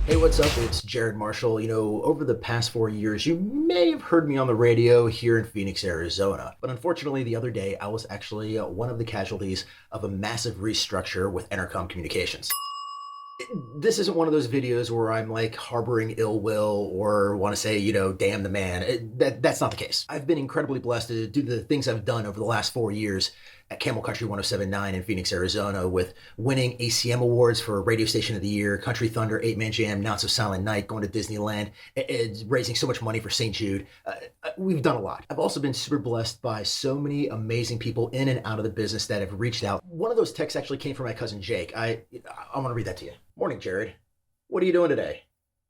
Hey, what's up? It's Jared Marshall. Over the past 4 years, you may have heard me on the radio here in Phoenix, Arizona. But unfortunately, the other day, I was actually one of the casualties of a massive restructure with Entercom Communications. This isn't one of those videos where I'm like harboring ill will or want to say, damn the man. That's not the case. I've been incredibly blessed to do the things I've done over the last 4 years at Camel Country 107.9 in Phoenix, Arizona, with winning ACM awards for Radio Station of the Year, Country Thunder, 8-Man Jam, Not So Silent Night, going to Disneyland, raising so much money for St. Jude. We've done a lot. I've also been super blessed by so many amazing people in and out of the business that have reached out. One of those texts actually came from my cousin Jake. I want to read that to you. Morning, Jared. What are you doing today?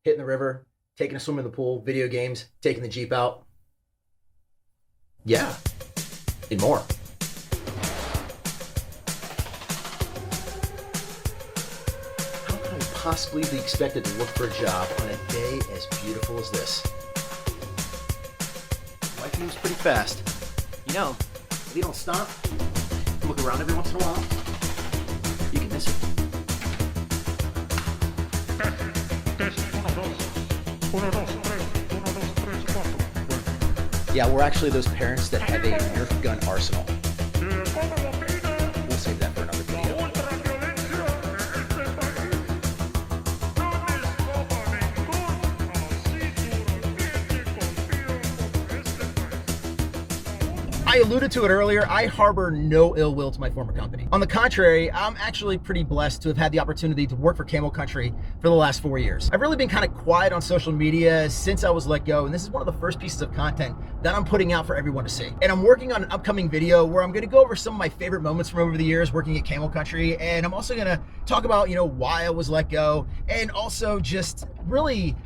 Hitting the river, taking a swim in the pool, video games, taking the Jeep out? Yeah, and more. How can I possibly be expected to look for a job on a day as beautiful as this? Life moves pretty fast. If you don't stop, look around every once in a while, you can miss it. Yeah, we're actually those parents that have a Nerf gun arsenal. We'll save that for another video. I alluded to it earlier, I harbor no ill will to my former company. On the contrary, I'm actually pretty blessed to have had the opportunity to work for Camel Country for the last 4 years. I've really been kind of quiet on social media since I was let go, and this is one of the first pieces of content that I'm putting out for everyone to see. And I'm working on an upcoming video where I'm gonna go over some of my favorite moments from over the years working at Camel Country, and I'm also gonna talk about, why I was let go, and also just really,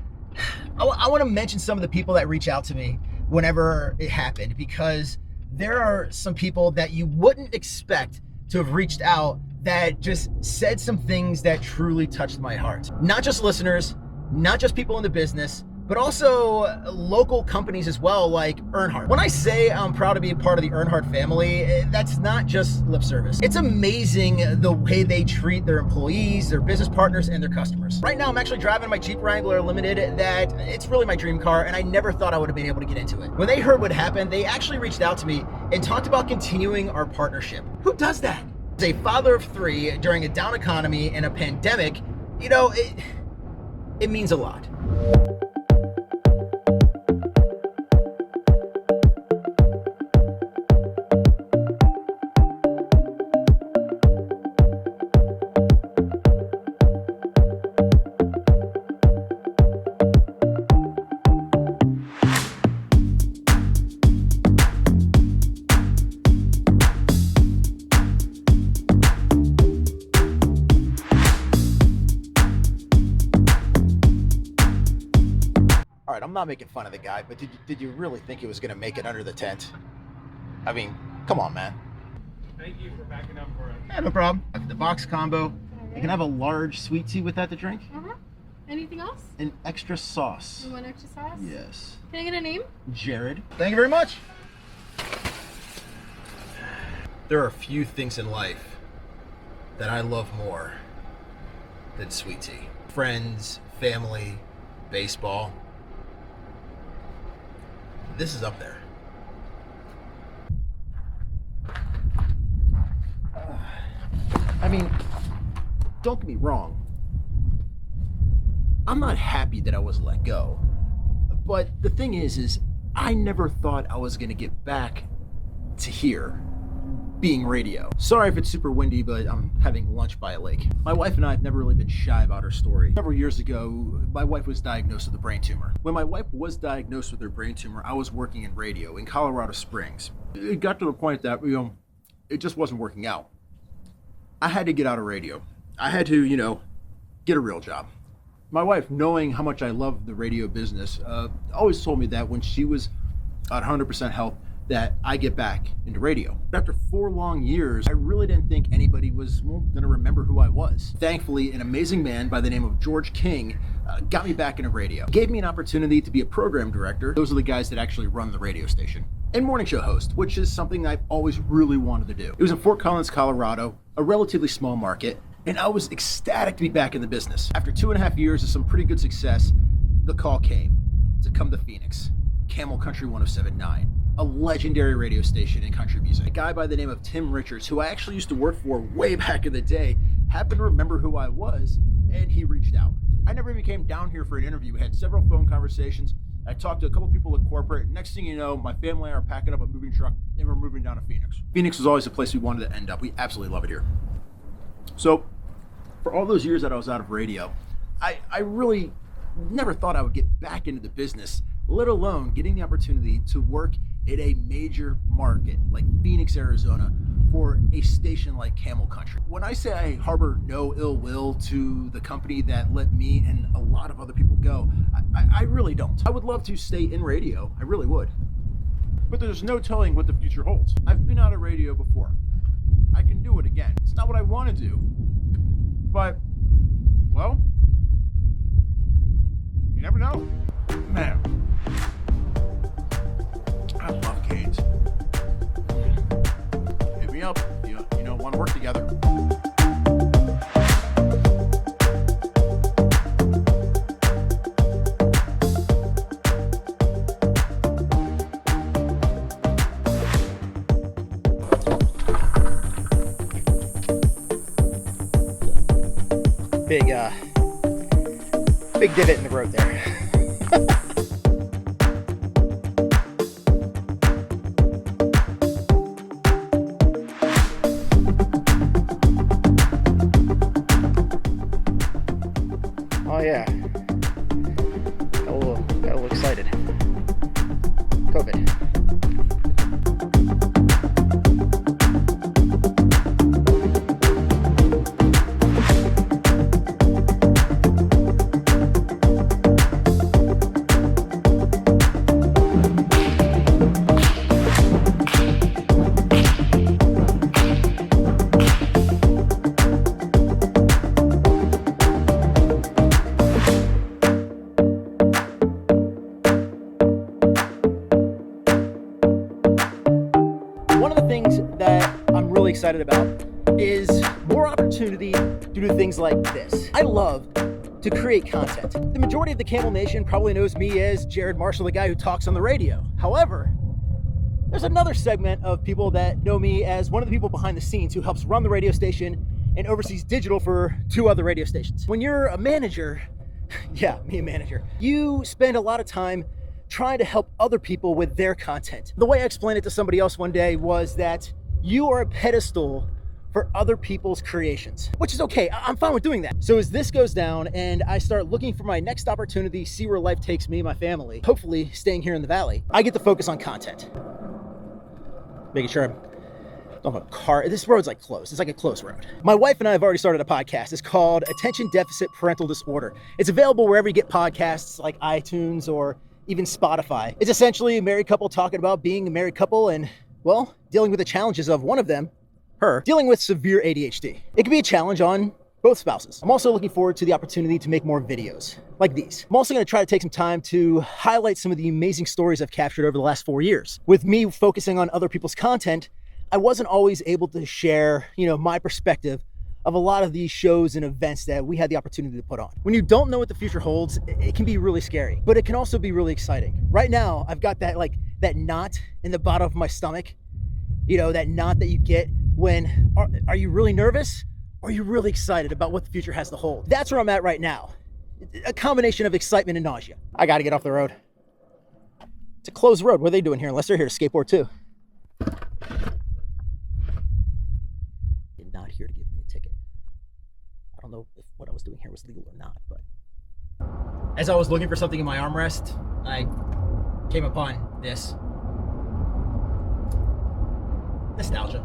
I wanna mention some of the people that reach out to me whenever it happened, because there are some people that you wouldn't expect to have reached out that just said some things that truly touched my heart. Not just listeners, not just people in the business, but also local companies as well, like Earnhardt. When I say I'm proud to be a part of the Earnhardt family, that's not just lip service. It's amazing the way they treat their employees, their business partners, and their customers. Right now, I'm actually driving my Jeep Wrangler Limited that it's really my dream car, and I never thought I would have been able to get into it. When they heard what happened, they actually reached out to me and talked about continuing our partnership. Who does that? As a father of 3 during a down economy and a pandemic, it means a lot. All right, I'm not making fun of the guy, but did you really think he was going to make it under the tent? I mean, come on, man. Thank you for backing up for us. Yeah, no problem. The box combo. You can have a large sweet tea with that to drink. Anything else? An extra sauce. You want extra sauce? Yes. Can I get a name? Jared. Thank you very much. There are few things in life that I love more than sweet tea. Friends, family, baseball. This is up there. I mean, don't get me wrong. I'm not happy that I was let go. But the thing is I never thought I was gonna get back to here, being radio. Sorry if it's super windy, but I'm having lunch by a lake. My wife and I have never really been shy about her story. Several years ago, my wife was diagnosed with a brain tumor. When my wife was diagnosed with her brain tumor, I was working in radio in Colorado Springs. It got to the point that, it just wasn't working out. I had to get out of radio. I had to, get a real job. My wife, knowing how much I love the radio business, always told me that when she was at 100% health, that I get back into radio. After 4 long years, I really didn't think anybody was gonna remember who I was. Thankfully, an amazing man by the name of George King got me back into radio. He gave me an opportunity to be a program director. Those are the guys that actually run the radio station. And morning show host, which is something I've always really wanted to do. It was in Fort Collins, Colorado, a relatively small market. and I was ecstatic to be back in the business. After 2.5 years of some pretty good success, the call came to come to Phoenix, Camel Country 107.9, a legendary radio station in country music. A guy by the name of Tim Richards, who I actually used to work for way back in the day, happened to remember who I was, and he reached out. I never even came down here for an interview. We had several phone conversations. I talked to a couple people at corporate. Next thing you know, my family and I are packing up a moving truck and we're moving down to Phoenix. Phoenix was always the place we wanted to end up. We absolutely love it here. So for all those years that I was out of radio, I really never thought I would get back into the business, let alone getting the opportunity to work at a major market like Phoenix, Arizona, for a station like Camel Country. When I say I harbor no ill will to the company that let me and a lot of other people go, I really don't. I would love to stay in radio, I really would. But there's no telling what the future holds. I've been out of radio before. I can do it again. It's not what I want to do, but, well, you never know. Man, I love Canes. Hit me up, you know, want to work together. Big divot in the road there. Oh yeah, got a little excited. COVID. One of the things that I'm really excited about is more opportunity to do things like this. I love to create content. The majority of the Camel Nation probably knows me as Jared Marshall, the guy who talks on the radio. However, there's another segment of people that know me as one of the people behind the scenes who helps run the radio station and oversees digital for 2 other radio stations. When you're a manager, yeah, me a manager, you spend a lot of time trying to help other people with their content. The way I explained it to somebody else one day was that you are a pedestal for other people's creations, which is okay. I'm fine with doing that. So as this goes down and I start looking for my next opportunity, see where life takes me and my family, hopefully staying here in the Valley, I get to focus on content. Making sure I don't have a car. This road's like closed. It's like a close road. My wife and I have already started a podcast. It's called Attention Deficit Parental Disorder. It's available wherever you get podcasts like iTunes or even Spotify. It's essentially a married couple talking about being a married couple and, well, dealing with the challenges of one of them, her, dealing with severe ADHD. It can be a challenge on both spouses. I'm also looking forward to the opportunity to make more videos like these. I'm also going to try to take some time to highlight some of the amazing stories I've captured over the last 4 years. With me focusing on other people's content, I wasn't always able to share, my perspective of a lot of these shows and events that we had the opportunity to put on. When you don't know what the future holds, it can be really scary, but it can also be really exciting. Right now, I've got that knot in the bottom of my stomach, that knot that you get when, are you really nervous? Or are you really excited about what the future has to hold? That's where I'm at right now. A combination of excitement and nausea. I gotta get off the road. It's a closed road. What are they doing here? Unless they're here to skateboard too. They're not here to give me a ticket. I don't know if what I was doing here was legal or not, but. As I was looking for something in my armrest, I came upon this. Nostalgia.